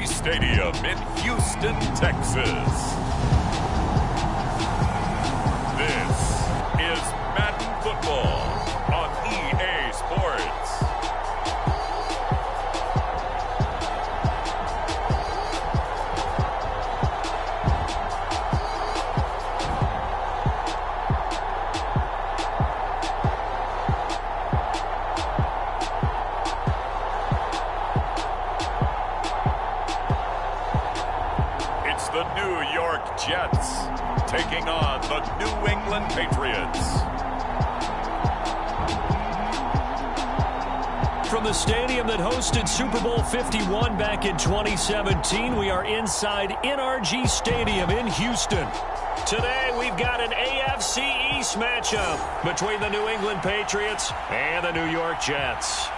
Stadium in Houston, Texas. This is Madden Football on EA Sports. The New York Jets taking on the New England Patriots. From the stadium that hosted Super Bowl 51 back in 2017, we are inside NRG Stadium in Houston. Today, we've got an AFC East matchup between the New England Patriots and the New York Jets.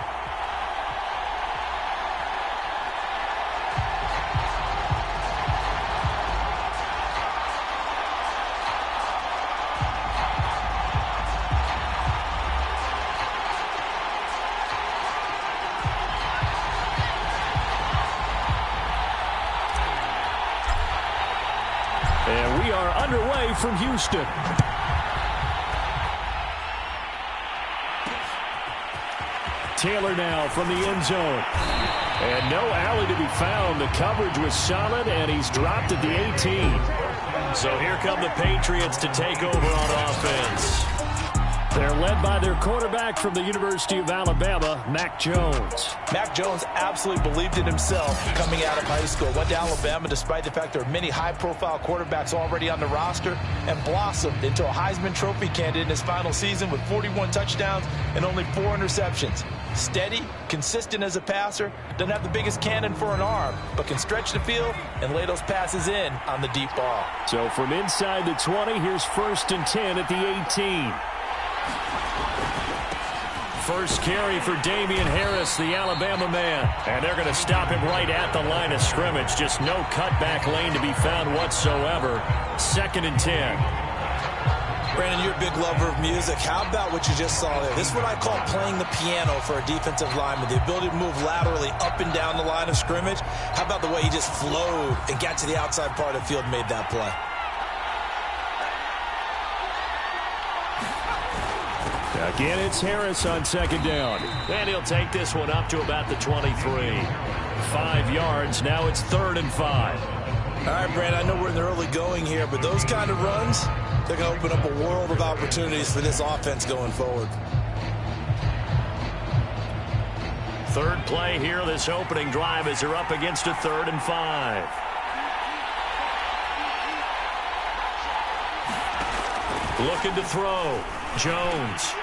And we are underway from Houston. Taylor now from the end zone. And no alley to be found. The coverage was solid, and he's dropped at the 18. So here come the Patriots to take over on offense. They're led by their quarterback from the University of Alabama, Mac Jones. Mac Jones absolutely believed in himself coming out of high school. Went to Alabama despite the fact there are many high-profile quarterbacks already on the roster, and blossomed into a Heisman Trophy candidate in his final season with 41 touchdowns and only 4 interceptions. Steady, consistent as a passer, doesn't have the biggest cannon for an arm, but can stretch the field and lay those passes in on the deep ball. So from inside the 20, here's 1st and 10 at the 18. First carry for Damian Harris, the Alabama man. And they're going to stop him right at the line of scrimmage. Just no cutback lane to be found whatsoever. 2nd and 10. Brandon, you're a big lover of music. How about what you just saw there? This is what I call playing the piano for a defensive lineman. The ability to move laterally up and down the line of scrimmage. How about the way he just flowed and got to the outside part of the field and made that play? Again, it's Harris on 2nd down. And he'll take this one up to about the 23. 5 yards. Now it's 3rd and 5. All right, Brandon, I know we're in the early going here, but those kind of runs, they're going to open up a world of opportunities for this offense going forward. Third play here, this opening drive, as they're up against a 3rd and 5. Looking to throw. Jones.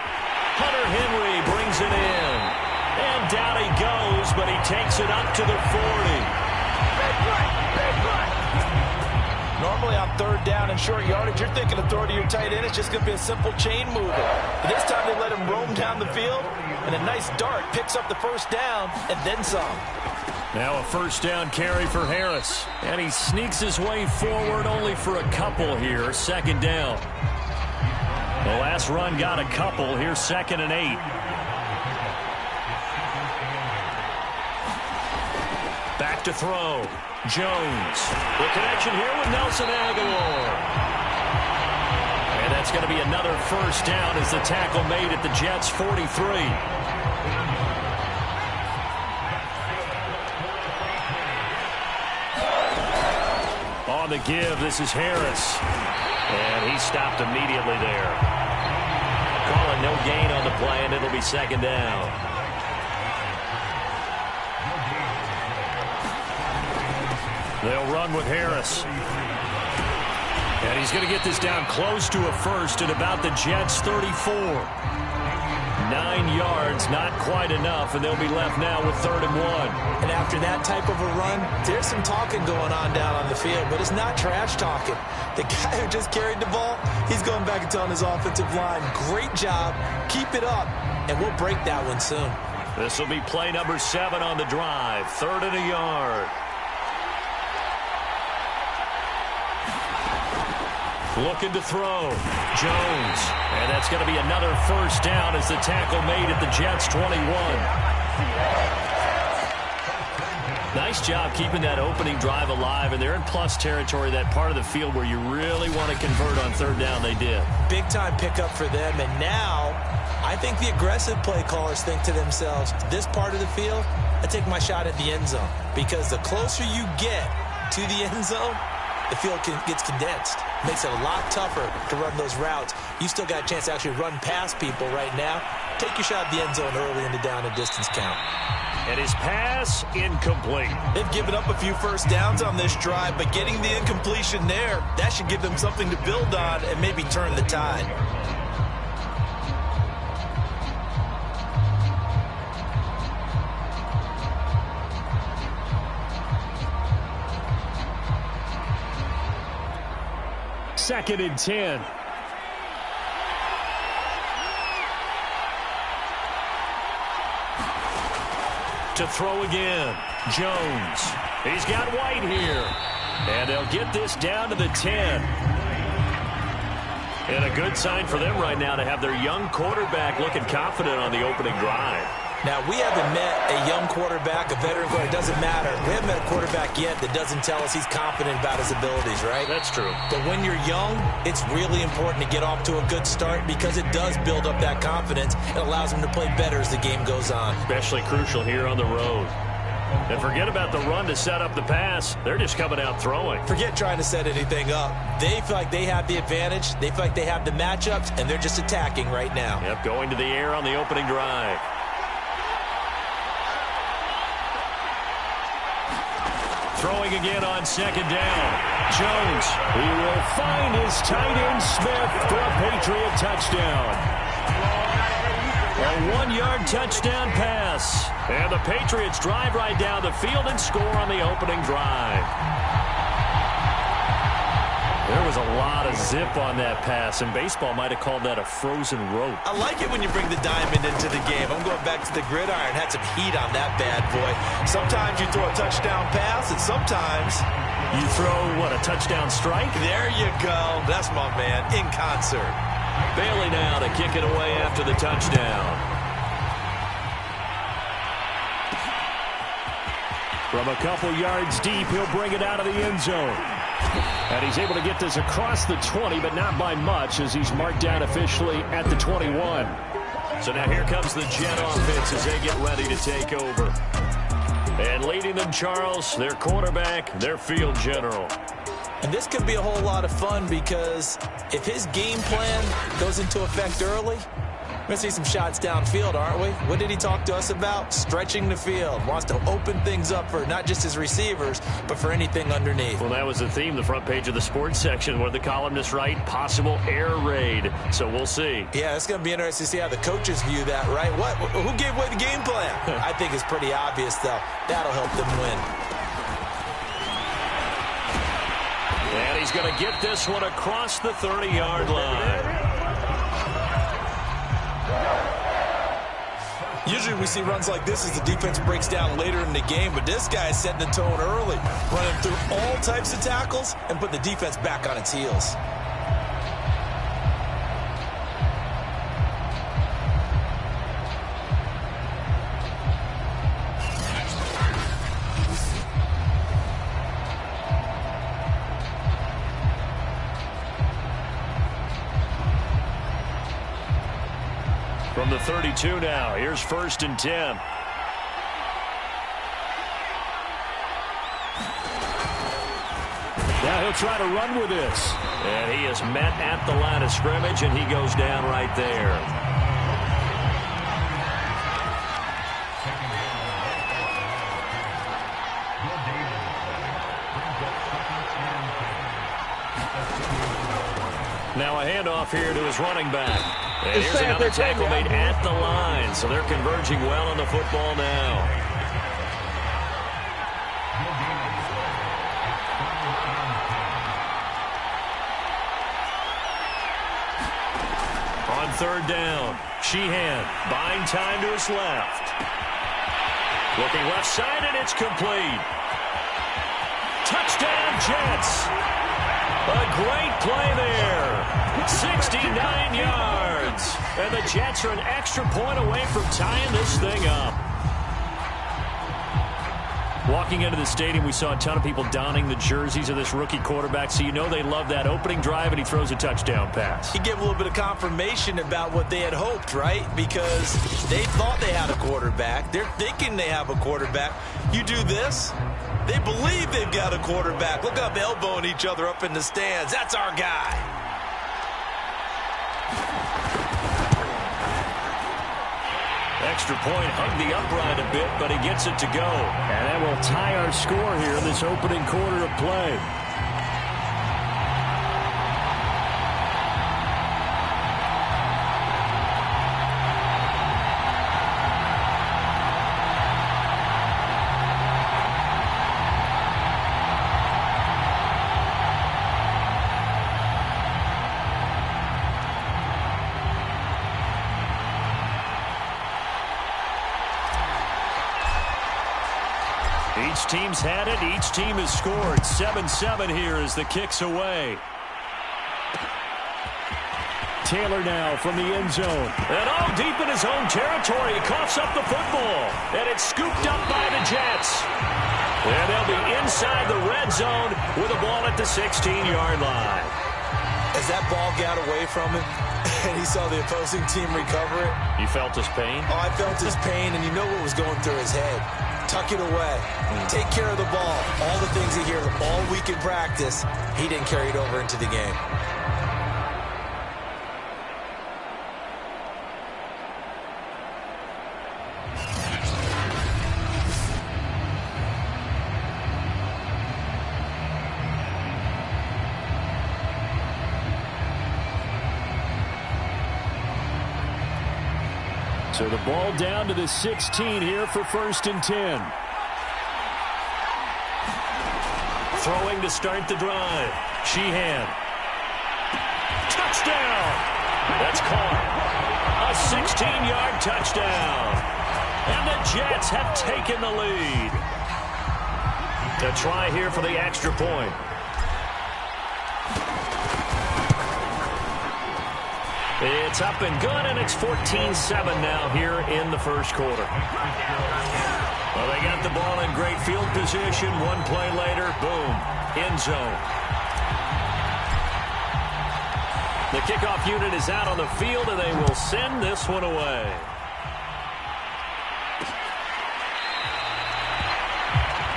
Hunter Henry brings it in. And down he goes, but he takes it up to the 40. Big play, big play. Normally on 3rd down and short yardage, you're thinking of throwing to your tight end. It's just going to be a simple chain mover. But this time they let him roam down the field, and a nice dart picks up the 1st down and then some. Now a 1st down carry for Harris. And he sneaks his way forward only for a couple here. 2nd down. The last run got a couple. Here's 2nd and 8. Back to throw. Jones. The connection here with Nelson Aguilar. And that's going to be another 1st down as the tackle made at the Jets' 43. On the give, this is Harris. And he stopped immediately there. Calling no gain on the play, and it'll be 2nd down. They'll run with Harris. And he's going to get this down close to a 1st at about the Jets' 34. 9 yards, not quite enough, and they'll be left now with 3rd and 1. And after that type of a run, there's some talking going on down on the field, but it's not trash talking. The guy who just carried the ball, he's going back and telling his offensive line, great job, keep it up, and we'll break that one soon. This will be play number 7 on the drive, 3rd and a yard. Looking to throw. Jones. And that's going to be another 1st down as the tackle made at the Jets' 21. Nice job keeping that opening drive alive, and they're in plus territory, that part of the field where you really want to convert on third down. They did. Big-time pickup for them, and now I think the aggressive play callers think to themselves, this part of the field, I take my shot at the end zone, because the closer you get to the end zone, the field gets condensed. Makes it a lot tougher to run those routes. You still got a chance to actually run past people right now. Take your shot at the end zone early in the down and distance count. And his pass incomplete. They've given up a few first downs on this drive, but getting the incompletion there, that should give them something to build on and maybe turn the tide. Second and 10. To throw again, Jones. He's got White here. And they'll get this down to the 10. And a good sign for them right now to have their young quarterback looking confident on the opening drive. Now, we haven't met a young quarterback, a veteran quarterback. It doesn't matter. We haven't met a quarterback yet that doesn't tell us he's confident about his abilities, right? That's true. But when you're young, it's really important to get off to a good start because it does build up that confidence. It allows them to play better as the game goes on. Especially crucial here on the road. And forget about the run to set up the pass. They're just coming out throwing. Forget trying to set anything up. They feel like they have the advantage. They feel like they have the matchups, and they're just attacking right now. Yep, going to the air on the opening drive. Throwing again on second down. Jones, he will find his tight end Smith for a Patriot touchdown. A 1-yard touchdown pass. And the Patriots drive right down the field and score on the opening drive. There was a lot of zip on that pass, and baseball might have called that a frozen rope. I like it when you bring the diamond into the game. I'm going back to the gridiron. Had some heat on that bad boy. Sometimes you throw a touchdown pass, and sometimes you throw, what, a touchdown strike? There you go. That's my man, in concert. Bailey now to kick it away after the touchdown. From a couple yards deep, he'll bring it out of the end zone. And he's able to get this across the 20, but not by much as he's marked down officially at the 21. So now here comes the Jet offense as they get ready to take over. And leading them, Charles, their quarterback, their field general. And this could be a whole lot of fun because if his game plan goes into effect early, we're going to see some shots downfield, aren't we? What did he talk to us about? Stretching the field. Wants to open things up for not just his receivers, but for anything underneath. Well, that was the theme, the front page of the sports section, where the columnists write possible air raid. So we'll see. Yeah, it's going to be interesting to see how the coaches view that, right? Who gave away the game plan? I think it's pretty obvious, though. That'll help them win. And he's going to get this one across the 30-yard line. Usually we see runs like this as the defense breaks down later in the game, but this guy is setting the tone early, running through all types of tackles and put the defense back on its heels. From the 32 now, here's 1st and 10. Now he'll try to run with this. And he is met at the line of scrimmage, and he goes down right there. Now a handoff here to his running back. And here's another tackle made at the line. So they're converging well on the football now. On 3rd down, Sheehan buying time to his left. Looking left side, and it's complete. Touchdown, Jets. A great play there. 69 yards. And the Jets are an extra point away from tying this thing up. Walking into the stadium, we saw a ton of people donning the jerseys of this rookie quarterback, so you know they love that opening drive, and he throws a touchdown pass. He gave a little bit of confirmation about what they had hoped, right? Because they thought they had a quarterback. They're thinking they have a quarterback. You do this, they believe they've got a quarterback. Look up, elbowing each other up in the stands. That's our guy. Extra point, hung the upright a bit, but he gets it to go. And that will tie our score here in this opening quarter of play. Each team's had it. Each team has scored. 7-7 here as the kick's away. Taylor now from the end zone. And all deep in his own territory. He coughs up the football. And it's scooped up by the Jets. And they'll be inside the red zone with a ball at the 16-yard line. As that ball got away from him and he saw the opposing team recover it. You felt his pain? Oh, I felt his pain, and you know what was going through his head. Tuck it away. Take care of the ball. All the things he hears all week in practice, he didn't carry it over into the game. So the ball down to the 16 here for 1st and 10. Throwing to start the drive. Sheehan. Touchdown! That's caught. A 16-yard touchdown. And the Jets have taken the lead. To try here for the extra point. It's up and good, and it's 14-7 now here in the first quarter. Well, they got the ball in great field position. One play later, boom, end zone. The kickoff unit is out on the field, and they will send this one away.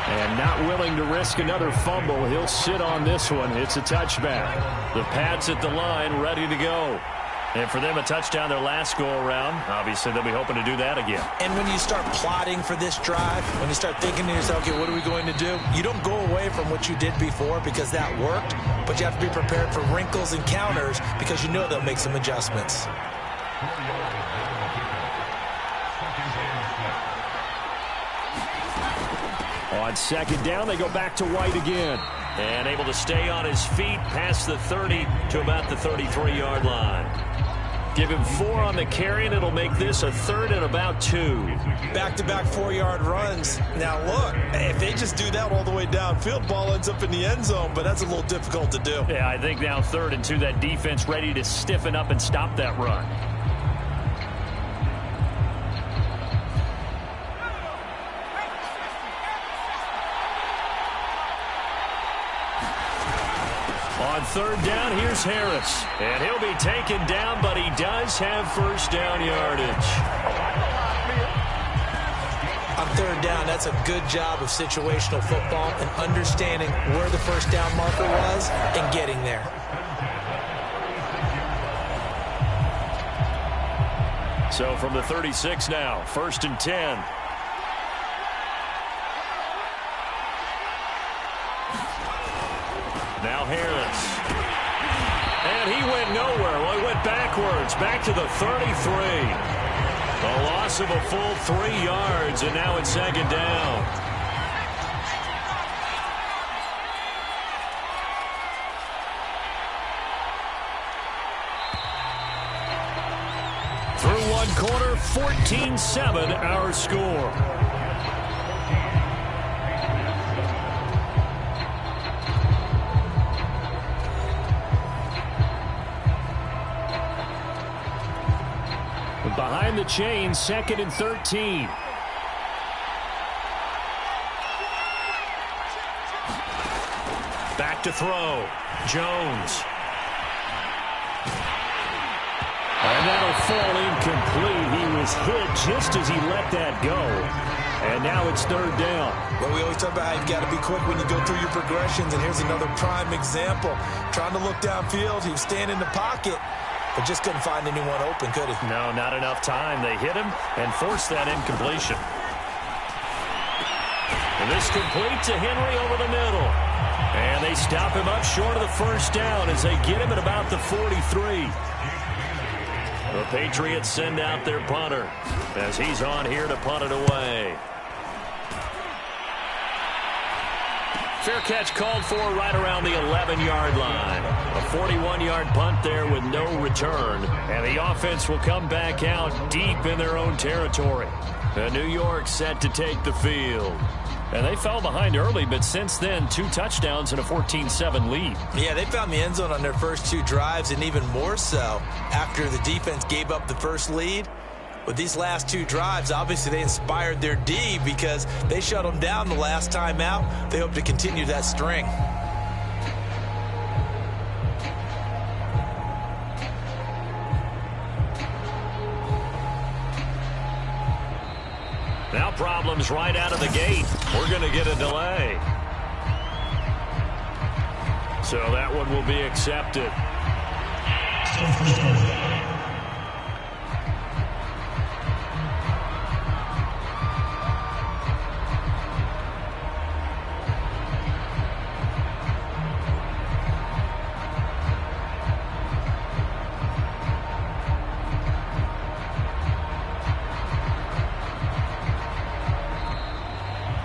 And not willing to risk another fumble, he'll sit on this one. It's a touchback. The Pats at the line, ready to go. And for them, a touchdown their last go-around. Obviously, they'll be hoping to do that again. And when you start plotting for this drive, when you start thinking to yourself, okay, what are we going to do? You don't go away from what you did before because that worked, but you have to be prepared for wrinkles and counters because you know they'll make some adjustments. On second down, they go back to White again. And able to stay on his feet past the 30 to about the 33-yard line. Give him 4 on the carry, and it'll make this a 3rd and about 2. Back-to-back 4-yard runs. Now, look, if they just do that all the way downfield, ball ends up in the end zone, but that's a little difficult to do. Yeah, I think now 3rd and 2, that defense ready to stiffen up and stop that run. On 3rd down, here's Harris. And he'll be taken down, but he does have 1st down yardage. On 3rd down, that's a good job of situational football and understanding where the 1st down marker was and getting there. So from the 36 now, 1st and 10. Now Harris. And he went nowhere. Well, he went backwards, back to the 33. A loss of a full 3 yards, and now it's 2nd down. Through one quarter, 14-7 our score. Behind the chain, 2nd and 13. to throw. Jones. And that'll fall incomplete. He was hit just as he let that go. And now it's third down. Well, we always talk about how you've got to be quick when you go through your progressions, and here's another prime example. Trying to look downfield, he was staying in the pocket, but just couldn't find anyone open, could he? No, not enough time. They hit him and forced that incompletion. And this complete to Henry over the middle. And they stop him up short of the first down as they get him at about the 43. The Patriots send out their punter as he's on here to punt it away. Fair catch called for right around the 11-yard line. A 41-yard punt there with no return. And the offense will come back out deep in their own territory. And New York set to take the field. And they fell behind early, but since then, 2 touchdowns and a 14-7 lead. Yeah, they found the end zone on their first 2 drives, and even more so after the defense gave up the first lead. With these last 2 drives, obviously they inspired their D because they shut them down the last time out. They hope to continue that string. Now problems right out of the gate. We're going to get a delay. So that one will be accepted.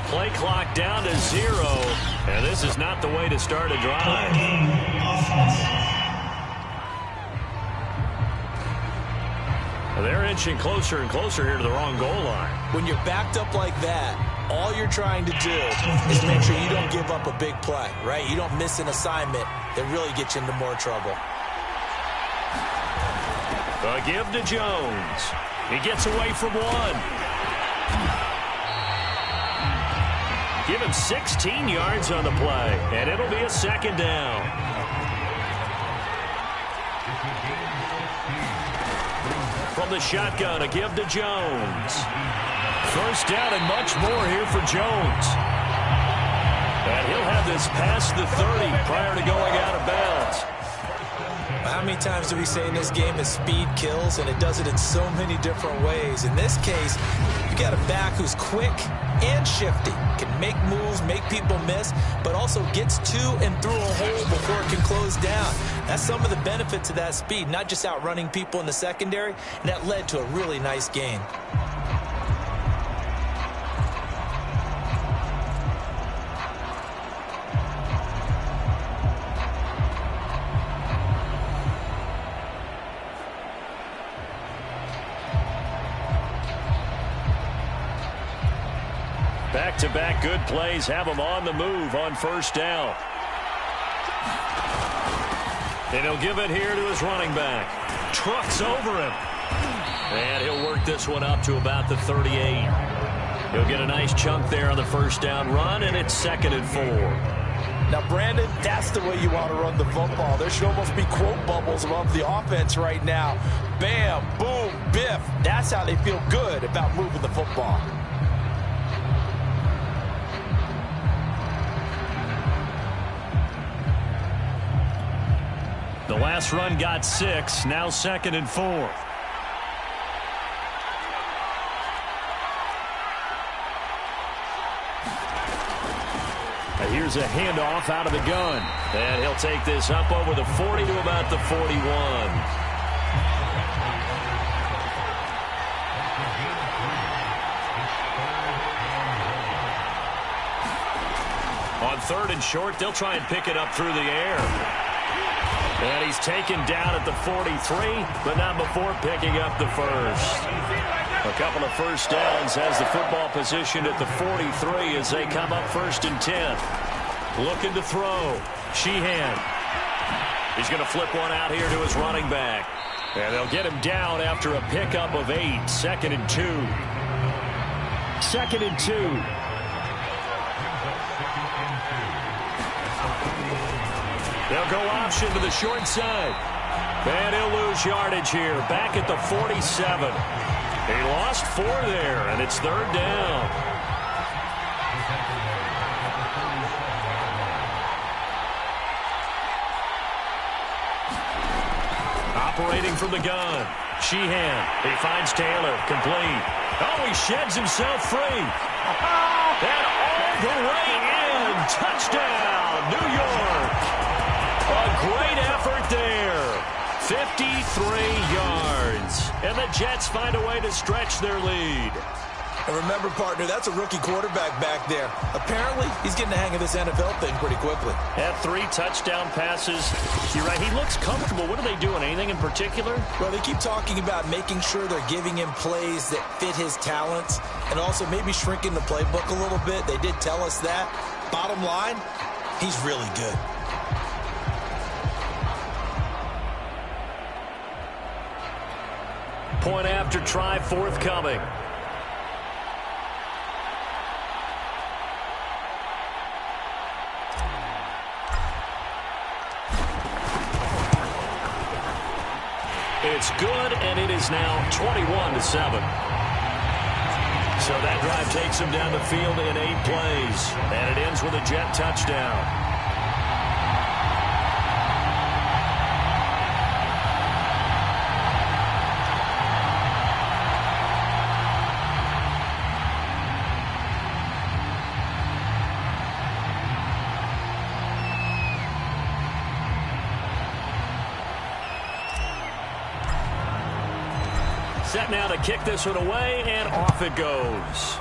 Play clock down to 0, and this is not the way to start a drive. They're inching closer and closer here to the wrong goal line. When you're backed up like that, all you're trying to do is make sure you don't give up a big play, right? You don't miss an assignment that really gets you into more trouble. A give to Jones. He gets away from one. Give him 16 yards on the play, and it'll be a second down. From the shotgun, a give to Jones. First down and much more here for Jones. And he'll have this past the 30 prior to going out of bounds. How many times do we say in this game that speed kills, and it does it in so many different ways? In this case, you got a back who's quick and shifty, can make moves, make people miss, but also gets to and through a hole before it can close down. That's some of the benefits of that speed, not just outrunning people in the secondary, and that led to a really nice gain. Back-to-back good plays have him on the move on first down. And he'll give it here to his running back. Trucks over him. And he'll work this one up to about the 38. He'll get a nice chunk there on the first down run, and it's 2nd and 4. Now, Brandon, that's the way you want to run the football. There should almost be quote bubbles above the offense right now. Bam, boom, biff. That's how they feel good about moving the football. The last run got 6, now 2nd and 4. And here's a handoff out of the gun. And he'll take this up over the 40 to about the 41. On 3rd and short, they'll try and pick it up through the air. And he's taken down at the 43, but not before picking up the first. A couple of first downs has the football position at the 43 as they come up 1st and 10. Looking to throw. Sheehan. He's going to flip one out here to his running back. And they'll get him down after a pickup of 8. 2nd and 2. 2nd and 2. They'll go option to the short side. And he'll lose yardage here, back at the 47. He lost 4 there, and it's 3rd down. Operating from the gun. Sheehan. He finds Taylor. Complete. Oh, he sheds himself free. And all the way in. Touchdown, New York. A great effort there. 53 yards. And the Jets find a way to stretch their lead. And remember, partner, that's a rookie quarterback back there. Apparently, he's getting the hang of this NFL thing pretty quickly. Had 3 touchdown passes. You're right, he looks comfortable. What are they doing? Anything in particular? Well, they keep talking about making sure they're giving him plays that fit his talents and also maybe shrinking the playbook a little bit. They did tell us that. Bottom line, he's really good. Point after try forthcoming. It's good, and it is now 21-7. So that drive takes him down the field in 8 plays, and it ends with a Jet touchdown. Set now to kick this one away, and off it goes.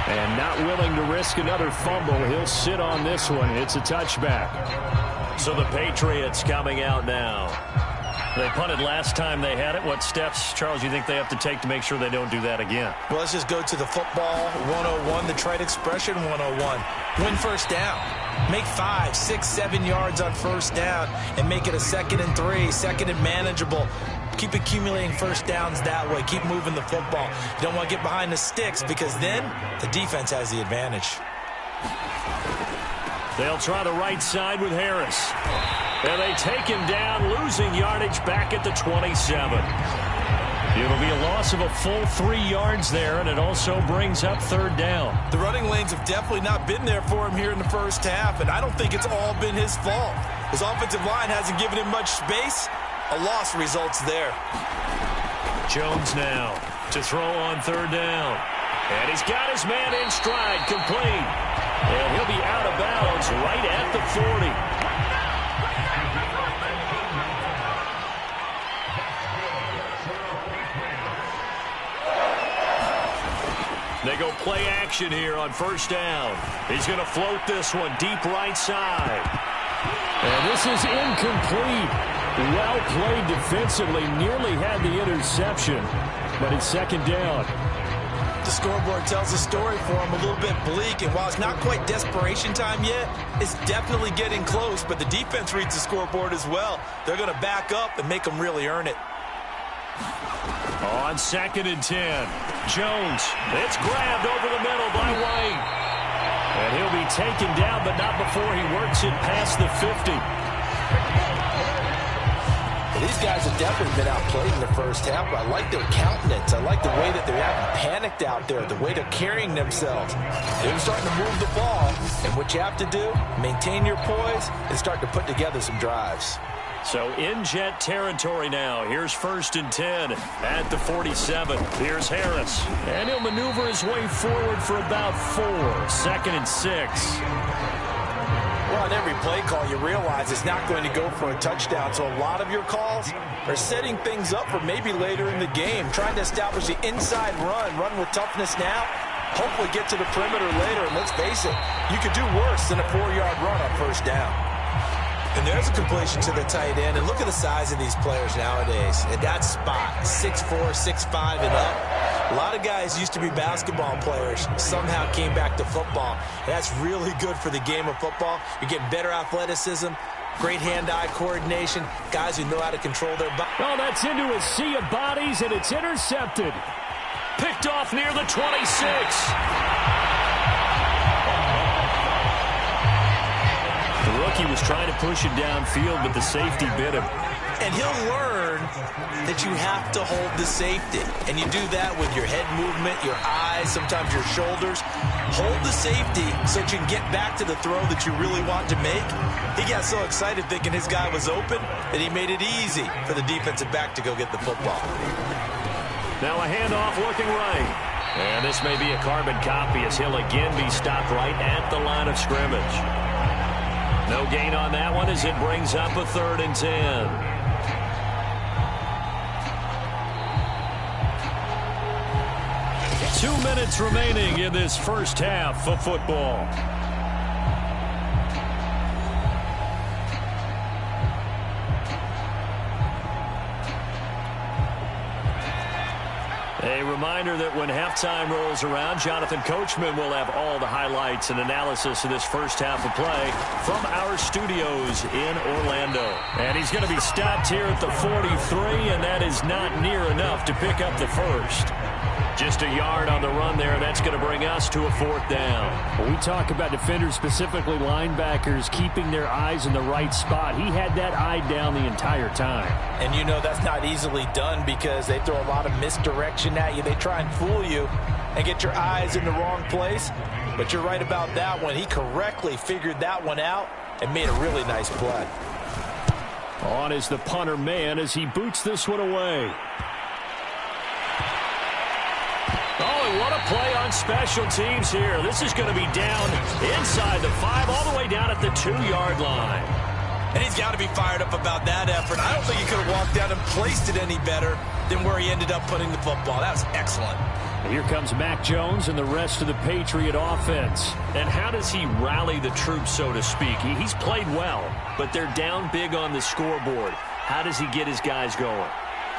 And not willing to risk another fumble, he'll sit on this one. It's a touchback. So the Patriots coming out now. They punted last time they had it. What steps, Charles, you think they have to take to make sure they don't do that again? Well, let's just go to the football 101, the trite expression 101. Win first down. Make 5, 6, 7 yards on first down and make it a 2nd and 3, 2nd and manageable. Keep accumulating first downs that way. Keep moving the football. You don't want to get behind the sticks because then the defense has the advantage. They'll try the right side with Harris. And they take him down, losing yardage back at the 27. It'll be a loss of a full 3 yards there, and it also brings up 3rd down. The running lanes have definitely not been there for him here in the first half, and I don't think it's all been his fault. His offensive line hasn't given him much space. A loss results there. Jones now to throw on 3rd down. And he's got his man in stride, complete. And he'll be out of bounds right at the 40. They go play action here on first down. He's going to float this one deep right side. And this is incomplete. Well played defensively. Nearly had the interception, but it's 2nd down. The scoreboard tells a story for him, a little bit bleak, and while it's not quite desperation time yet, it's definitely getting close, but the defense reads the scoreboard as well. They're going to back up and make them really earn it. On 2nd and 10, Jones. It's grabbed over the middle by White. And he'll be taken down, but not before he works it past the 50. Well, these guys have definitely been outplayed in the first half, but I like their countenance. I like the way that they haven't panicked out there, the way they're carrying themselves. They're starting to move the ball, and what you have to do, maintain your poise and start to put together some drives. So in Jet territory now. Here's 1st and 10 at the 47. Here's Harris. And he'll maneuver his way forward for about 4. 2nd and 6. Well, on every play call, you realize it's not going to go for a touchdown. So a lot of your calls are setting things up for maybe later in the game, trying to establish the inside run with toughness now, hopefully get to the perimeter later. And let's face it, you could do worse than a 4-yard run on first down. And there's a completion to the tight end. And look at the size of these players nowadays. At that spot, 6'4", 6'5", and up. A lot of guys used to be basketball players, somehow came back to football. And that's really good for the game of football. You're getting better athleticism, great hand-eye coordination, guys who know how to control their body. Oh, that's into a sea of bodies, and it's intercepted. Picked off near the 26. to push it downfield, but the safety bit him. And he'll learn that you have to hold the safety. And you do that with your head movement, your eyes, sometimes your shoulders. Hold the safety so that you can get back to the throw that you really want to make. He got so excited thinking his guy was open that he made it easy for the defensive back to go get the football. Now a handoff looking right. And this may be a carbon copy as he'll again be stopped right at the line of scrimmage. No gain on that one as it brings up a 3rd and 10. 2 minutes remaining in this first half of football. A reminder that when halftime rolls around, Jonathan Coachman will have all the highlights and analysis of this first half of play from our studios in Orlando. And he's going to be stopped here at the 43, and that is not near enough to pick up the first. Just a yard on the run there. That's going to bring us to a 4th down. When we talk about defenders, specifically linebackers, keeping their eyes in the right spot, he had that eye down the entire time. And you know that's not easily done because they throw a lot of misdirection at you. They try and fool you and get your eyes in the wrong place. But you're right about that one. He correctly figured that one out and made a really nice play. On is the punter man as he boots this one away. Oh, what a play on special teams here. This is going to be down inside the 5, all the way down at the 2-yard line. And he's got to be fired up about that effort. I don't think he could have walked down and placed it any better than where he ended up putting the football. That was excellent. Here comes Mac Jones and the rest of the Patriot offense. And how does he rally the troops, so to speak? He's played well, but they're down big on the scoreboard. How does he get his guys going?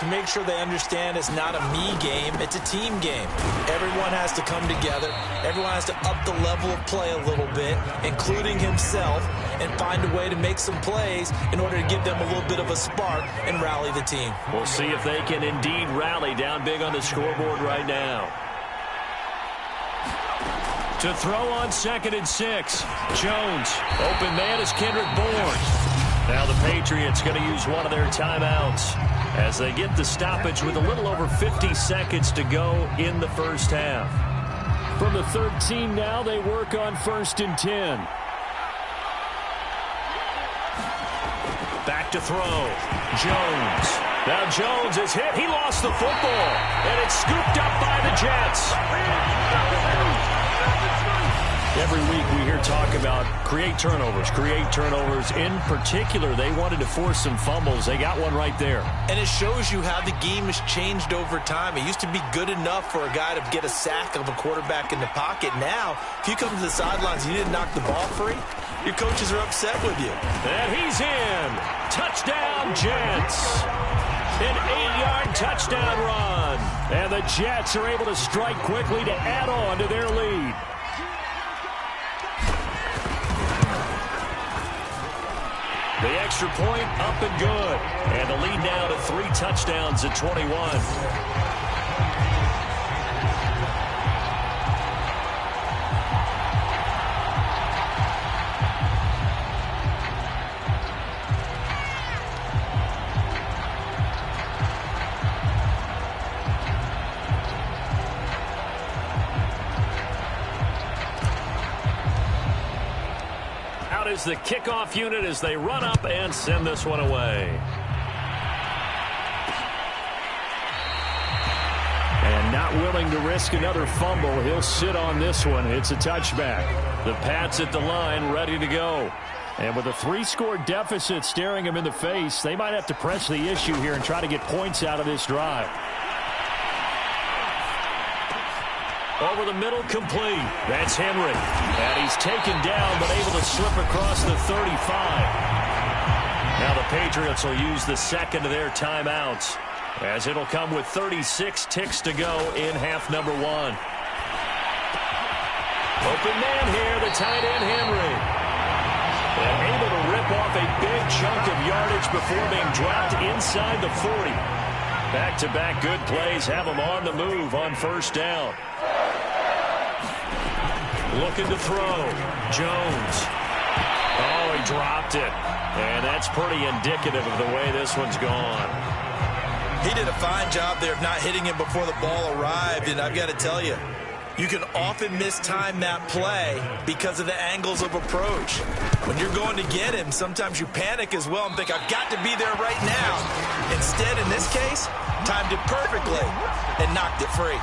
To make sure they understand it's not a me game, it's a team game. Everyone has to come together. Everyone has to up the level of play a little bit, including himself, and find a way to make some plays in order to give them a little bit of a spark and rally the team. We'll see if they can indeed rally down big on the scoreboard right now. To throw on 2nd and 6. Jones. Open man is Kendrick Bourne. Now the Patriots going to use one of their timeouts as they get the stoppage with a little over 50 seconds to go in the first half. From the 13 now, they work on 1st and 10. Back to throw. Jones. Now Jones is hit. He lost the football, and it's scooped up by the Jets. Every week we hear talk about create turnovers. In particular, they wanted to force some fumbles. They got one right there. And it shows you how the game has changed over time. It used to be good enough for a guy to get a sack of a quarterback in the pocket. Now, if you come to the sidelines and you didn't knock the ball free, your coaches are upset with you. And he's in. Touchdown, Jets. An 8-yard touchdown run. And the Jets are able to strike quickly to add on to their lead. The extra point up and good. And the lead now to 3 touchdowns at 21. Is the kickoff unit as they run up and send this one away. And not willing to risk another fumble, he'll sit on this one. It's a touchback. The Pats at the line ready to go. And with a 3-score deficit staring him in the face, they might have to press the issue here and try to get points out of this drive. Over the middle, complete. That's Henry. And he's taken down, but able to slip across the 35. Now the Patriots will use the second of their timeouts, as it'll come with 36 ticks to go in half number 1. Open man here, the tight end, Henry. And able to rip off a big chunk of yardage before being dropped inside the 40. Back-to-back good plays have him on the move on first down. Looking to throw. Jones. Oh, he dropped it. And that's pretty indicative of the way this one's gone. He did a fine job there of not hitting him before the ball arrived, and I've got to tell you, you can often mistime that play because of the angles of approach. When you're going to get him, sometimes you panic as well and think, I've got to be there right now. Instead, in this case, timed it perfectly and knocked it free.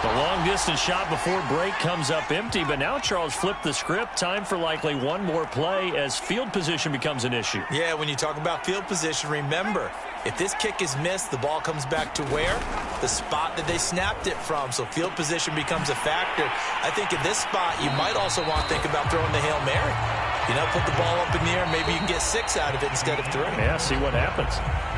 The long-distance shot before break comes up empty, but now Charles flipped the script. Time for likely one more play as field position becomes an issue. Yeah, when you talk about field position, remember, if this kick is missed, the ball comes back to where? The spot that they snapped it from. So field position becomes a factor. I think in this spot, you might also want to think about throwing the Hail Mary. You know, put the ball up in the air. Maybe you can get 6 out of it instead of 3. Yeah, see what happens.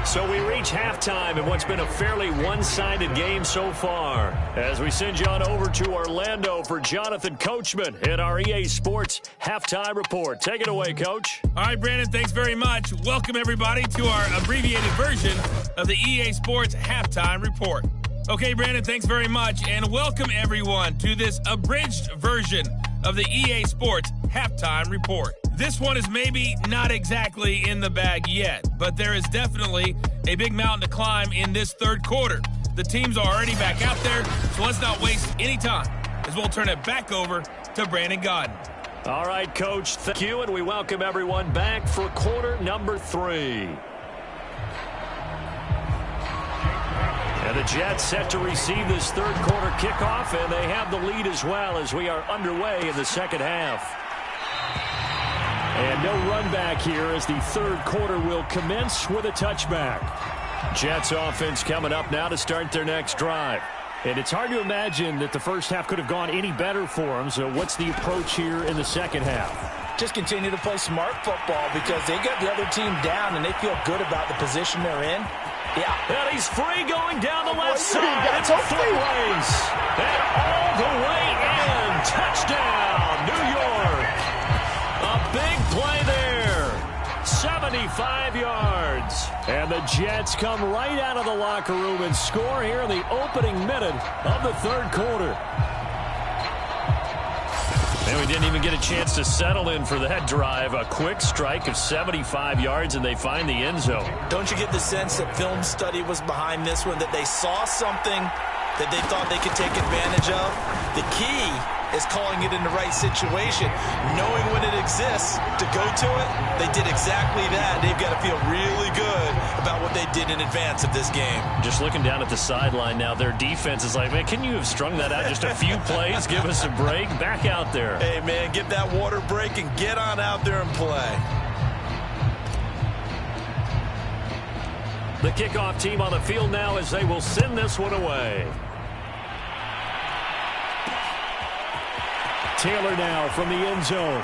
So we reach halftime in what's been a fairly one-sided game so far. As we send you on over to Orlando for Jonathan Coachman in our EA Sports Halftime Report. Take it away, Coach. All right, Brandon, thanks very much. Welcome, everybody, to our abbreviated version of the EA Sports Halftime Report. Okay, Brandon, thanks very much, and welcome, everyone, to this abridged version of the EA Sports Halftime Report. This one is maybe not exactly in the bag yet, but there is definitely a big mountain to climb in this third quarter. The teams are already back out there, so let's not waste any time as we'll turn it back over to Brandon Godden. All right, Coach, thank you, and we welcome everyone back for quarter number 3. And the Jets set to receive this third quarter kickoff, and they have the lead as well as we are underway in the second half. And no run back here as the third quarter will commence with a touchback. Jets offense coming up now to start their next drive. And it's hard to imagine that the first half could have gone any better for them. So what's the approach here in the second half? Just continue to play smart football because they got the other team down and they feel good about the position they're in. Yeah. And he's free going down the left side. It's a 3-ways. And all the way in. Touchdown, New York. A big play there. 75 yards. And the Jets come right out of the locker room and score here in the opening minute of the third quarter. And we didn't even get a chance to settle in for that drive. A quick strike of 75 yards, and they find the end zone. Don't you get the sense that film study was behind this one, that they saw something that they thought they could take advantage of? The key is calling it in the right situation, knowing when it exists to go to it. They did exactly that. They've got to feel really good about what they did in advance of this game. Just looking down at the sideline now, their defense is like, man, can you have strung that out just a few plays? Give us a break. Back out there. Hey, man, get that water break and get on out there and play. The kickoff team on the field now as they will send this one away. Taylor now from the end zone.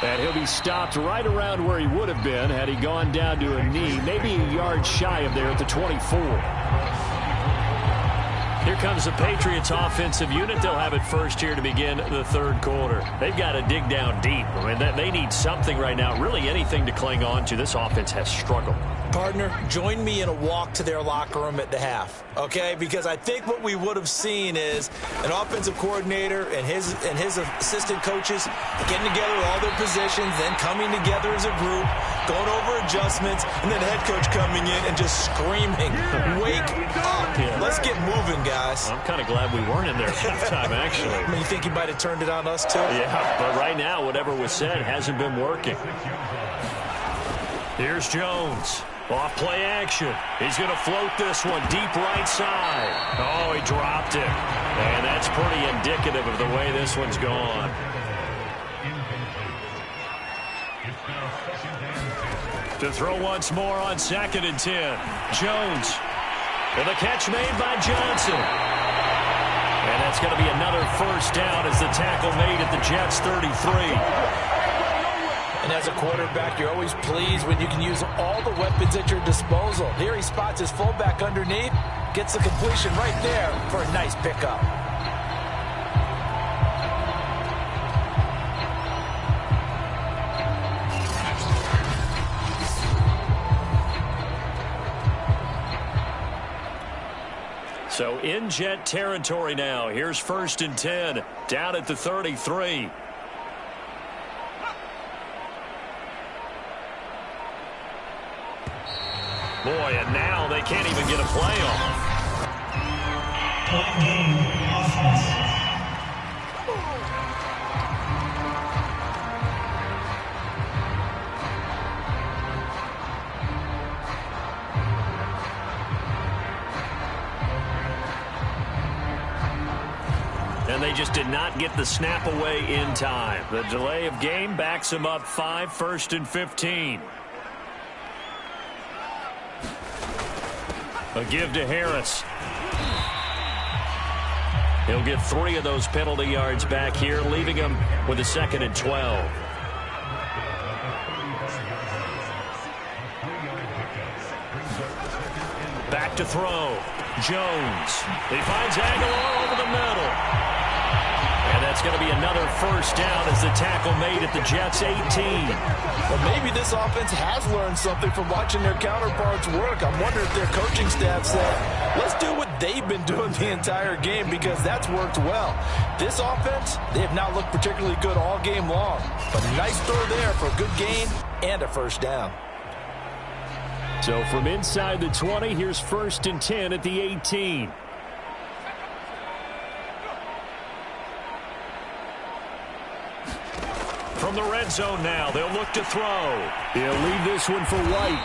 And he'll be stopped right around where he would have been had he gone down to a knee, maybe a yard shy of there at the 24. Here comes the Patriots offensive unit. They'll have it first here to begin the third quarter. They've got to dig down deep. I mean, they need something right now, really anything to cling on to. This offense has struggled. Partner, join me in a walk to their locker room at the half, okay? Because I think what we would have seen is an offensive coordinator and his assistant coaches getting together with all their positions, then coming together as a group, going over adjustments, and then the head coach coming in and just screaming, wake up. Yeah. Let's get moving, guys. I'm kind of glad we weren't in there at halftime, actually. I mean, you think he might have turned it on us, too? Yeah, but right now, whatever was said hasn't been working. Here's Jones. Off play action. He's going to float this one deep right side. Oh, he dropped it. And that's pretty indicative of the way this one's gone. To throw once more on 2nd and 10. Jones. And the catch made by Johnson. And that's going to be another first down as the tackle made at the Jets' 33. And as a quarterback, you're always pleased when you can use all the weapons at your disposal. Here he spots his fullback underneath, gets the completion right there for a nice pickup. So in Jet territory now. Here's 1st and 10 down at the 33. Boy, and now they can't even get a play off. And they just did not get the snap away in time. The delay of game backs them up 5, 1st and 15. A give to Harris. He'll get 3 of those penalty yards back here, leaving him with a 2nd and 12. Back to throw. Jones. He finds Aguilar over the middle. And that's going to be another 1st down as the tackle made at the Jets' 18. Well, maybe this offense has learned something from watching their counterparts work. I'm wondering if their coaching staff said, let's do what they've been doing the entire game because that's worked well. This offense, they have not looked particularly good all game long. But a nice throw there for a good gain and a 1st down. So from inside the 20, here's 1st and 10 at the 18. From the red zone now, they'll look to throw. He'll leave this one for White.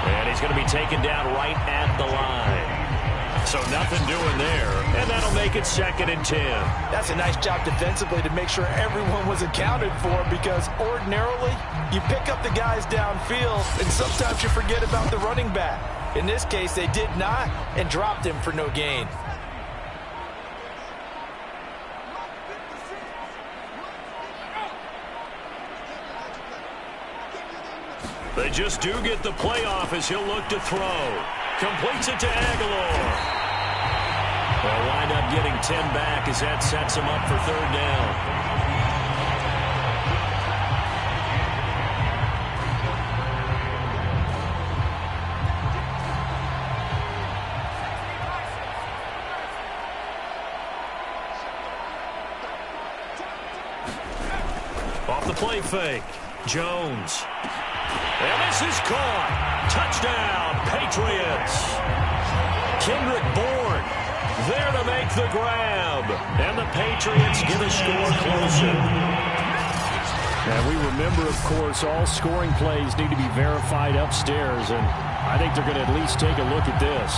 And he's going to be taken down right at the line. So nothing doing there. And that'll make it 2nd and 10. That's a nice job defensively to make sure everyone was accounted for because ordinarily you pick up the guys downfield and sometimes you forget about the running back. In this case, they did not and dropped him for no gain. They just do get the playoff as he'll look to throw. Completes it to Aguilar. They'll wind up getting 10 back as that sets him up for 3rd down. Off the play fake. Jones. And this is caught. Touchdown, Patriots. Kendrick Bourne there to make the grab. And the Patriots get a score closer. And we remember, of course, all scoring plays need to be verified upstairs. And I think they're going to at least take a look at this.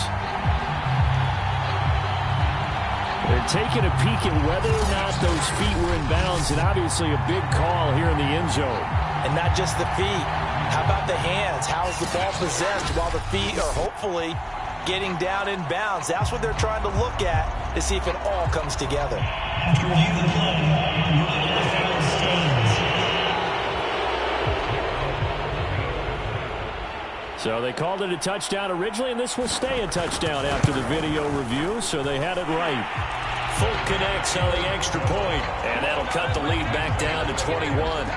They're taking a peek at whether or not those feet were in bounds. And obviously a big call here in the end zone. And not just the feet. How about the hands? How is the ball possessed while the feet are hopefully getting down in bounds? That's what they're trying to look at to see if it all comes together. So they called it a touchdown originally, and this will stay a touchdown after the video review, so they had it right. Folk connects on the extra point, and that'll cut the lead back down to 21.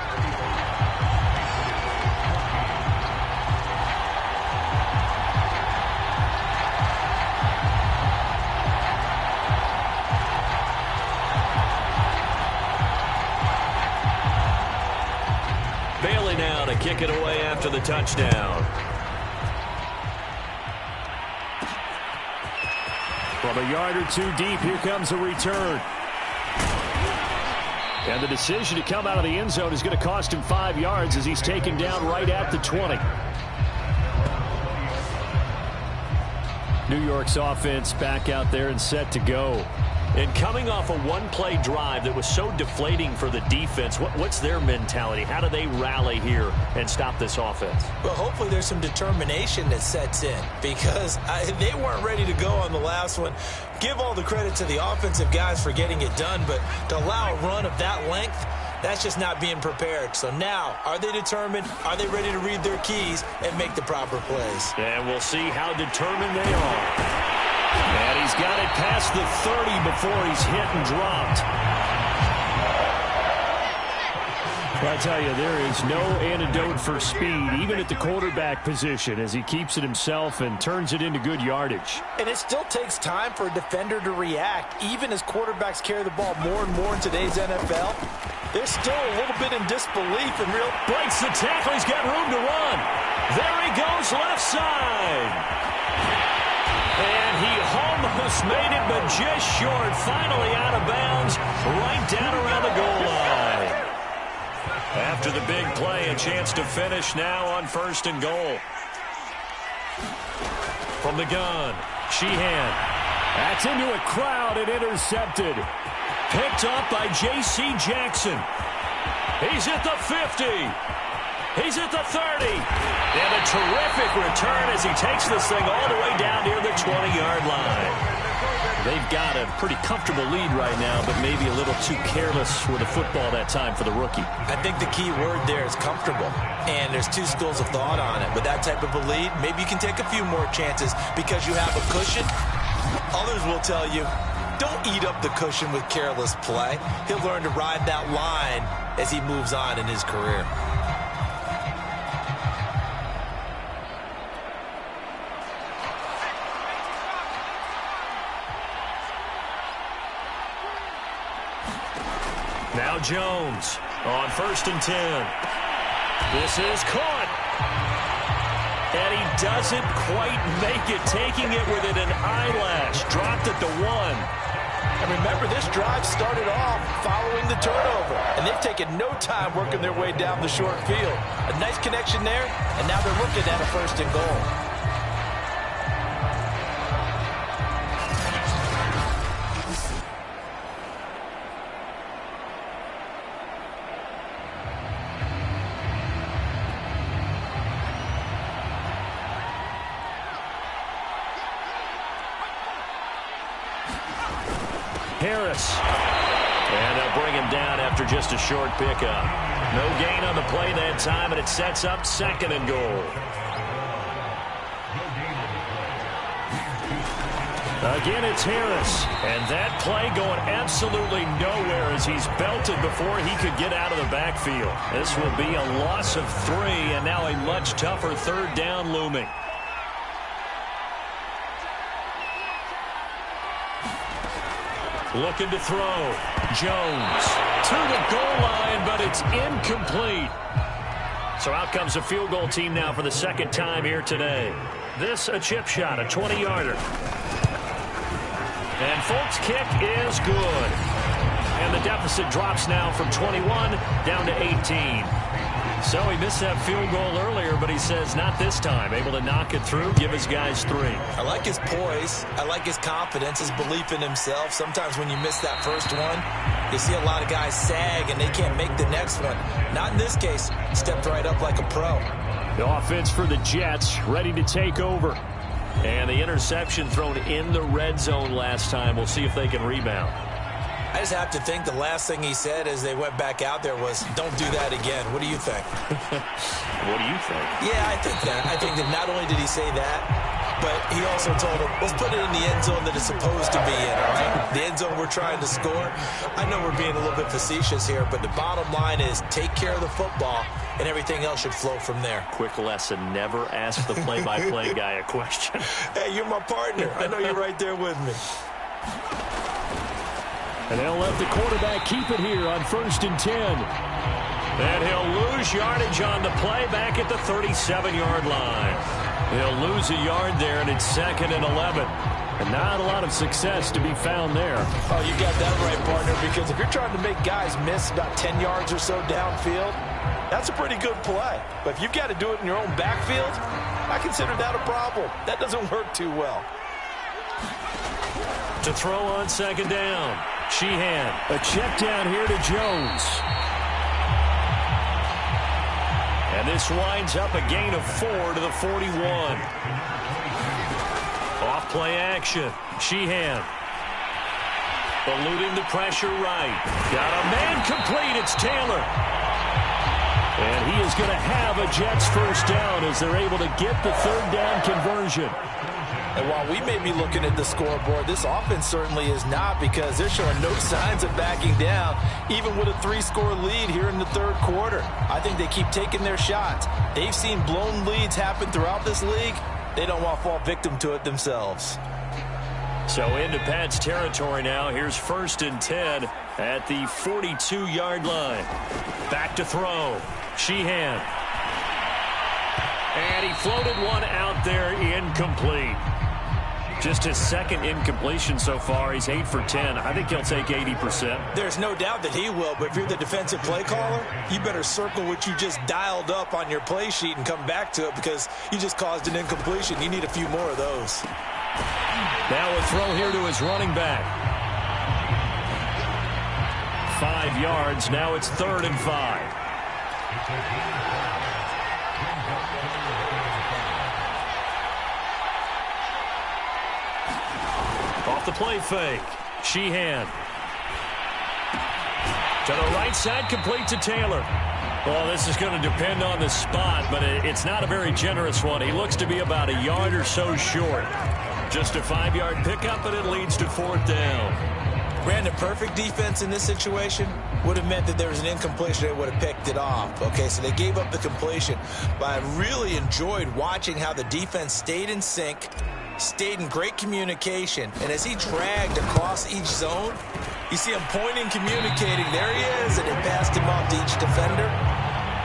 Bailey now to kick it away after the touchdown. From a yard or two deep, here comes a return. And the decision to come out of the end zone is going to cost him 5 yards as he's taken down right at the 20. New York's offense back out there and set to go. And coming off a one-play drive that was so deflating for the defense, what's their mentality? How do they rally here and stop this offense? Well, hopefully there's some determination that sets in because they weren't ready to go on the last one. Give all the credit to the offensive guys for getting it done, but to allow a run of that length, that's just not being prepared. So now, are they determined? Are they ready to read their keys and make the proper plays? And we'll see how determined they are. And he's got it past the 30 before he's hit and dropped. I tell you, there is no antidote for speed, even at the quarterback position, as he keeps it himself and turns it into good yardage. And it still takes time for a defender to react, even as quarterbacks carry the ball more and more in today's NFL. They're still a little bit in disbelief and real. Breaks the tackle. He's got room to run. There he goes, left side. And he almost made it, but just short. Finally out of bounds, right down around the goal line. After the big play, a chance to finish now on 1st and goal. From the gun, Sheehan. That's into a crowd and intercepted. Picked up by J.C. Jackson. He's at the 50. He's at the 30. And a terrific return as he takes this thing all the way down near the 20-yard line. They've got a pretty comfortable lead right now, but maybe a little too careless with the football that time for the rookie. I think the key word there is comfortable. And there's two schools of thought on it. With that type of a lead, maybe you can take a few more chances because you have a cushion. Others will tell you, don't eat up the cushion with careless play. He'll learn to ride that line as he moves on in his career. Now Jones on 1st and 10. This is caught. And he doesn't quite make it, taking it within an eyelash. Dropped at the 1. And remember, this drive started off following the turnover. And they've taken no time working their way down the short field. A nice connection there, and now they're looking at a 1st and goal. Harris. And they'll bring him down after just a short pickup. No gain on the play that time, and it sets up 2nd and goal. Again, it's Harris. And that play going absolutely nowhere as he's belted before he could get out of the backfield. This will be a loss of 3, and now a much tougher 3rd down looming. Looking to throw. Jones to the goal line, but it's incomplete. So out comes a field goal team now for the 2nd time here today. This a chip shot, a 20-yarder. And Folk's kick is good. And the deficit drops now from 21 down to 18. So he missed that field goal earlier, but he says not this time. Able to knock it through, give his guys 3. I like his poise. I like his confidence, his belief in himself. Sometimes when you miss that first one, you see a lot of guys sag and they can't make the next one. Not in this case. Stepped right up like a pro. The offense for the Jets ready to take over. And the interception thrown in the red zone last time. We'll see if they can rebound. I just have to think the last thing he said as they went back out there was, don't do that again. What do you think? What do you think? Yeah, I think that. I think that not only did he say that, but he also told him, let's put it in the end zone that it's supposed to be in, all right? The end zone we're trying to score. I know we're being a little bit facetious here, but the bottom line is take care of the football, and everything else should flow from there. Quick lesson, never ask the play-by-play guy a question. Hey, you're my partner. I know you're right there with me. And they'll let the quarterback keep it here on 1st and 10. And he'll lose yardage on the play back at the 37-yard line. He'll lose a yard there, and it's 2nd and 11. And not a lot of success to be found there. Oh, you got that right, partner, because if you're trying to make guys miss about 10 yards or so downfield, that's a pretty good play. But if you've got to do it in your own backfield, I consider that a problem. That doesn't work too well. To throw on 2nd down. Sheehan, a check down here to Jones. And this winds up a gain of 4 to the 41. Off play action. Sheehan. Eluding the pressure right. Got a man complete. It's Taylor. And he is going to have a Jets 1st down as they're able to get the 3rd down conversion. And while we may be looking at the scoreboard, this offense certainly is not, because they're showing no signs of backing down, even with a 3-score lead here in the third quarter. I think they keep taking their shots. They've seen blown leads happen throughout this league. They don't want to fall victim to it themselves. So into Pat's territory now. Here's 1st and 10 at the 42-yard line. Back to throw. Sheehan. And he floated one out there, incomplete. Just his second incompletion so far. He's 8 for 10. I think he'll take 80%. There's no doubt that he will, but if you're the defensive play caller, you better circle what you just dialed up on your play sheet and come back to it, because you just caused an incompletion. You need a few more of those. Now a throw here to his running back. 5 yards. Now it's 3rd and 5. Off the play fake. Sheehan. To the right side, complete to Taylor. Well, this is going to depend on the spot, but it's not a very generous one. He looks to be about a yard or so short. Just a 5-yard pickup, and it leads to 4th down. Brandon, perfect defense in this situation would have meant that there was an incompletion. They would have picked it off. Okay, so they gave up the completion. But I really enjoyed watching how the defense stayed in sync, stayed in great communication. And as he dragged across each zone, you see him pointing, communicating. There he is, and it passed him off to each defender.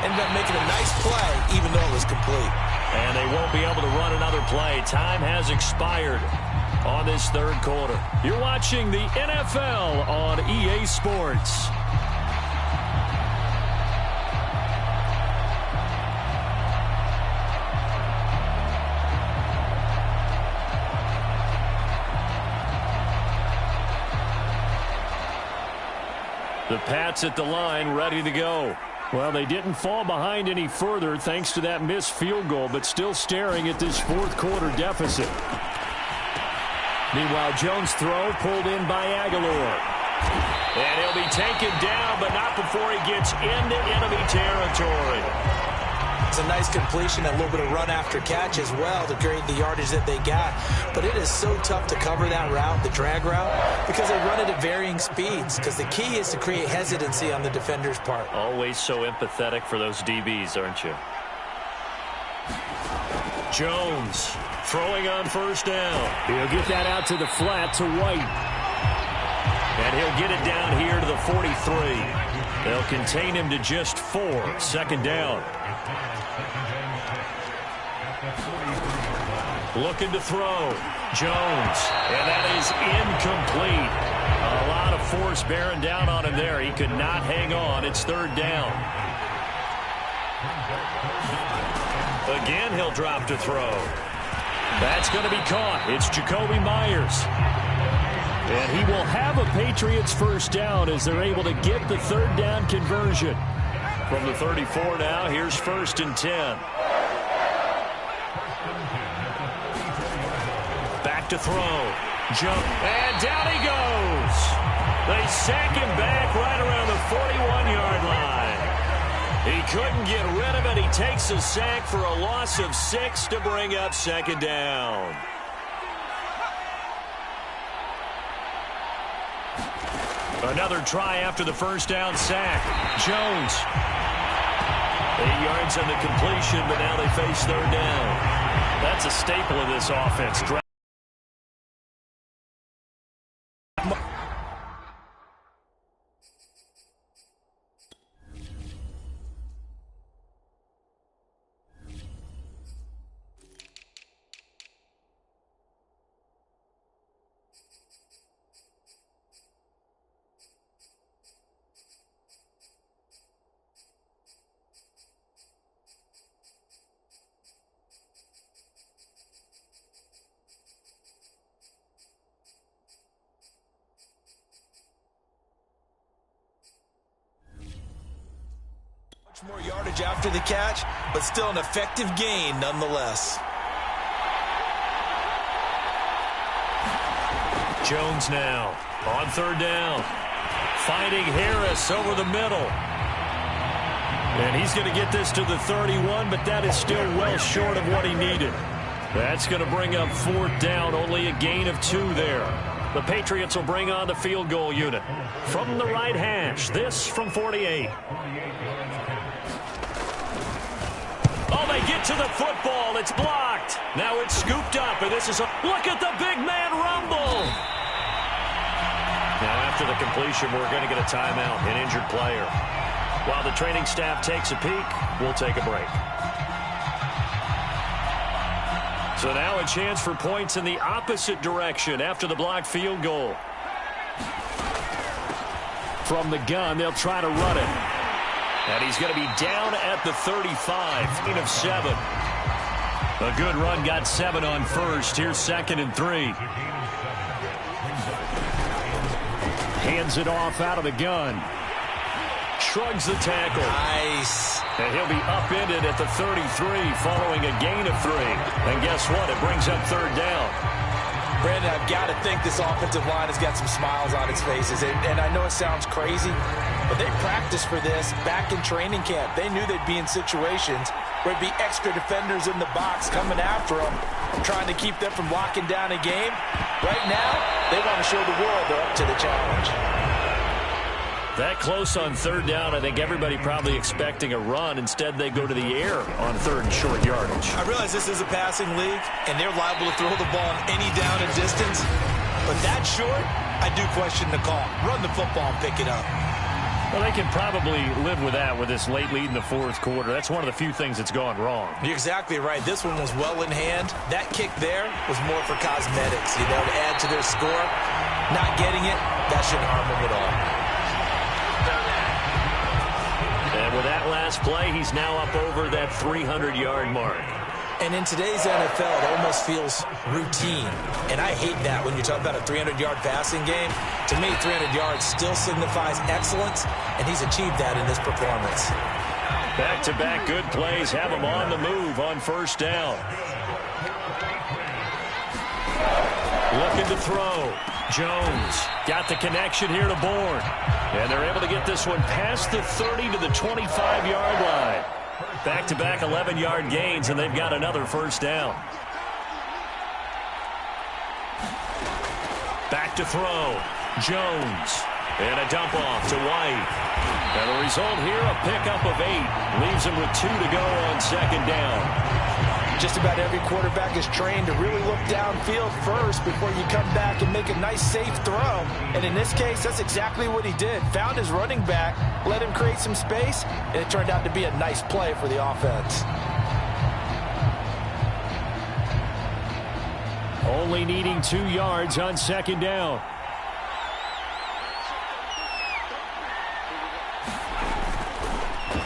Ended up making a nice play, even though it was complete. And they won't be able to run another play. Time has expired on this third quarter. You're watching the NFL on EA Sports. The Pats at the line, ready to go. Well, they didn't fall behind any further thanks to that missed field goal, but still staring at this fourth quarter deficit. Meanwhile, Jones' throw pulled in by Aguilar. And he'll be taken down, but not before he gets into enemy territory. It's a nice completion, a little bit of run after catch as well to create the yardage that they got. But it is so tough to cover that route, the drag route, because they run it at varying speeds. Because the key is to create hesitancy on the defender's part. Always so empathetic for those DBs, aren't you? Jones throwing on first down. He'll get that out to the flat to White. And he'll get it down here to the 43. They'll contain him to just 4. 2nd down. Looking to throw. Jones. And that is incomplete. A lot of force bearing down on him there. He could not hang on. It's 3rd down. Again, he'll drop to throw. That's going to be caught. It's Jacoby Myers. And he will have a Patriots first down as they're able to get the 3rd down conversion. From the 34 now, here's 1st and 10. Back to throw. Jump. And down he goes. They sack him back right around the 41-yard line. He couldn't get rid of it. He takes a sack for a loss of 6 to bring up 2nd down. Another try after the first down sack. Jones. 8 yards on the completion, but now they face 3rd down. That's a staple of this offense. More yardage after the catch, but still an effective gain nonetheless. Jones now on 3rd down. Finding Harris over the middle. And he's going to get this to the 31, but that is still well short of what he needed. That's going to bring up 4th down, only a gain of 2 there. The Patriots will bring on the field goal unit. From the right hash, this from 48. Oh, they get to the football. It's blocked. Now it's scooped up, and this is a look at the big man rumble. Now after the completion, we're going to get a timeout, an injured player. While the training staff takes a peek, we'll take a break. So now a chance for points in the opposite direction after the blocked field goal. From the gun, they'll try to run it. And he's going to be down at the 35, gain of 7. A good run, got 7 on first. Here's 2nd and 3. Hands it off out of the gun. Shrugs the tackle. Nice. And he'll be upended at the 33 following a gain of 3. And guess what? It brings up 3rd down. Brandon, I've got to think this offensive line has got some smiles on its faces. And I know it sounds crazy, but they practiced for this back in training camp. They knew they'd be in situations where it'd be extra defenders in the box coming after them, trying to keep them from locking down a game. Right now, they want to show the world they're up to the challenge. That close on 3rd down, I think everybody probably expecting a run. Instead, they go to the air on 3rd and short yardage. I realize this is a passing league, and they're liable to throw the ball on any down and distance. But that short, I do question the call. Run the football and pick it up. Well, they can probably live with that with this late lead in the 4th quarter. That's one of the few things that's gone wrong. You're exactly right. This one was well in hand. That kick there was more for cosmetics, to add to their score. Not getting it, that shouldn't harm them at all. And with that last play, he's now up over that 300-yard mark. And in today's NFL, it almost feels routine. And I hate that when you talk about a 300-yard passing game. To me, 300 yards still signifies excellence, and he's achieved that in this performance. Back-to-back good plays have him on the move on 1st down. Looking to throw. Jones got the connection here to Bourne. And they're able to get this one past the 30 to the 25-yard line. Back-to-back 11-yard gains, and they've got another 1st down. Back to throw. Jones. And a dump off to White. And the result here, a pickup of 8. Leaves him with 2 to go on 2nd down. Just about every quarterback is trained to really look downfield first before you come back and make a nice, safe throw. And in this case, that's exactly what he did. Found his running back, let him create some space, and it turned out to be a nice play for the offense. Only needing 2 yards on 2nd down.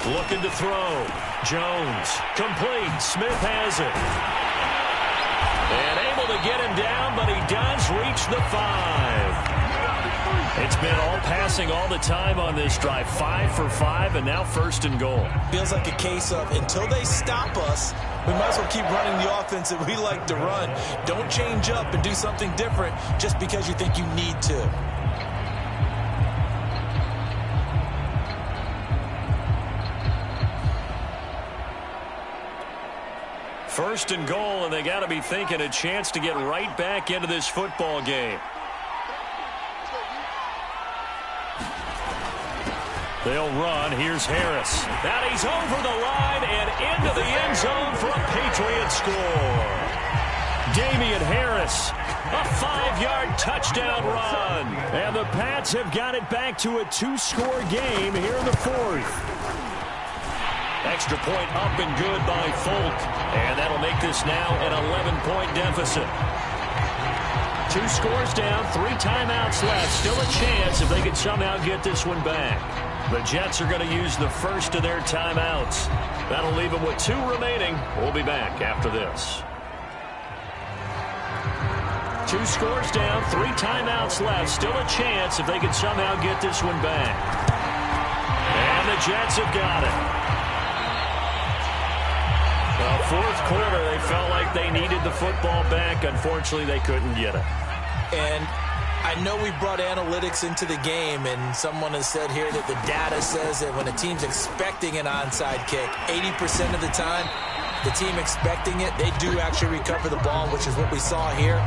Looking to throw. Jones. Complete. Smith has it. And able to get him down, but he does reach the 5. It's been all passing all the time on this drive. 5 for 5, and now 1st and goal. Feels like a case of until they stop us, we might as well keep running the offense that we like to run. Don't change up and do something different just because you think you need to. First and goal, and they got to be thinking a chance to get right back into this football game. They'll run. Here's Harris. And he's over the line and into the end zone for a Patriot score. Damian Harris, a 5-yard touchdown run. And the Pats have got it back to a 2-score game here in the 4th. Extra point up and good by Folk. And that'll make this now an 11-point deficit. 2 scores down, 3 timeouts left. Still a chance if they can somehow get this one back. The Jets are going to use the first of their timeouts. That'll leave them with 2 remaining. We'll be back after this. 2 scores down, 3 timeouts left. Still a chance if they can somehow get this one back. And the Jets have got it. Well, 4th quarter, they felt like they needed the football back. Unfortunately, they couldn't get it. And I know we brought analytics into the game, and someone has said here that the data says that when a team's expecting an onside kick, 80% of the time, the team expecting it, they do actually recover the ball, which is what we saw here.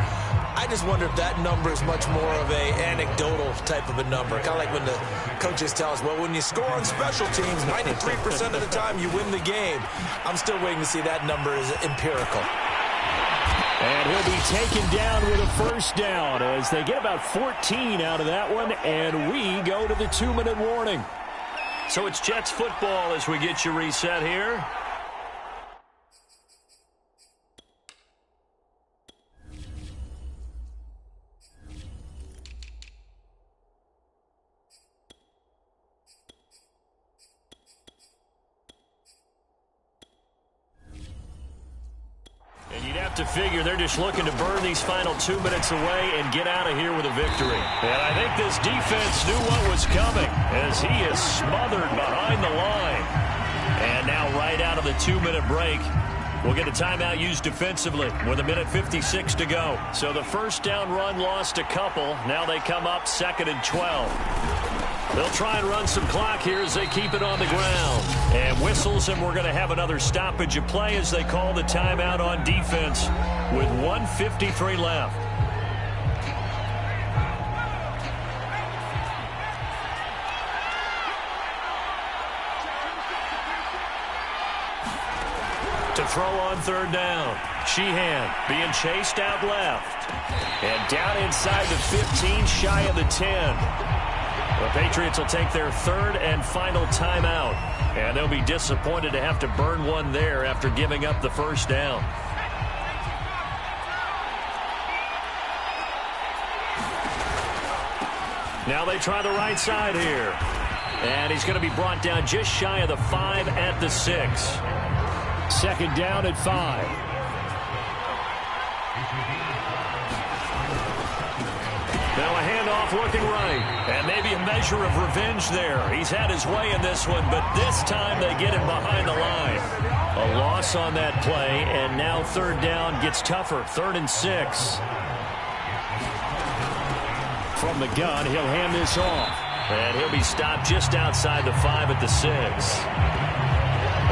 I just wonder if that number is much more of a anecdotal type of a number. Kind of like when the coaches tell us, well, when you score on special teams, 93% of the time you win the game. I'm still waiting to see that number is empirical. And he'll be taken down with a first down as they get about 14 out of that one, and we go to the 2-minute warning. So it's Jets football as we get you reset here. To figure they're just looking to burn these final 2 minutes away and get out of here with a victory. And I think this defense knew what was coming as he is smothered behind the line. And now right out of the 2-minute break, we'll get a timeout used defensively with 1:56 to go. So the first down run lost a couple. Now they come up 2nd and 12. They'll try and run some clock here as they keep it on the ground. And whistles, and we're going to have another stoppage of play as they call the timeout on defense with 1:53 left. To throw on 3rd down. Sheehan being chased out left. And down inside the 15, shy of the 10. The Patriots will take their 3rd and final timeout. And they'll be disappointed to have to burn one there after giving up the first down. Now they try the right side here. And he's going to be brought down just shy of the 5 at the 6. 2nd down at 5. Now a handoff looking right. And maybe a measure of revenge there. He's had his way in this one, but this time they get him behind the line. A loss on that play, and now 3rd down gets tougher. 3rd and 6. From the gun, he'll hand this off. And he'll be stopped just outside the 5 at the 6.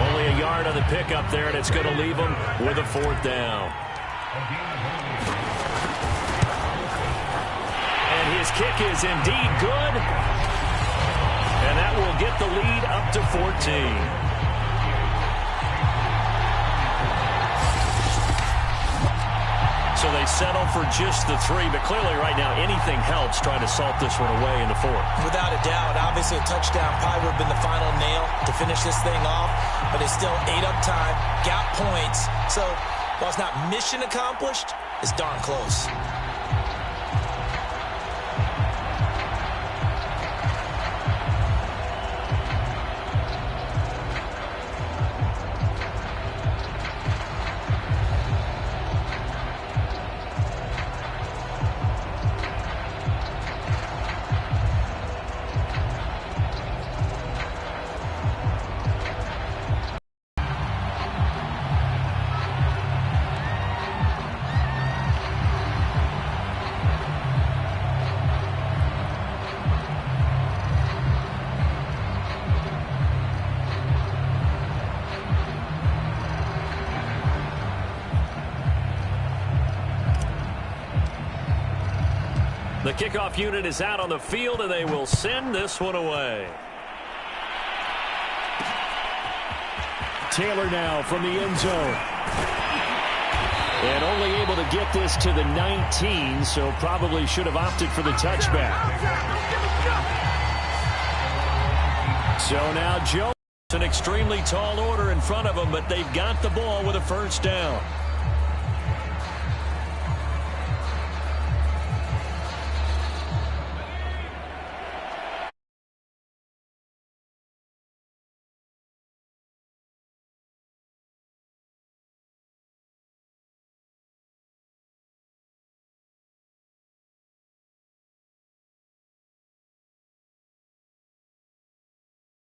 Only a yard on the pickup there, and it's going to leave him with a 4th down. And his kick is indeed good. And that will get the lead up to 14. So they settle for just the 3, but clearly right now anything helps trying to salt this one away in the 4th. Without a doubt, obviously a touchdown probably would have been the final nail to finish this thing off, but it's still 8 up time, got points. So while it's not mission accomplished, it's darn close. The kickoff unit is out on the field, and they will send this one away. Taylor now from the end zone. And only able to get this to the 19, so probably should have opted for the touchback. So now Joe, an extremely tall order in front of them, but they've got the ball with a first down.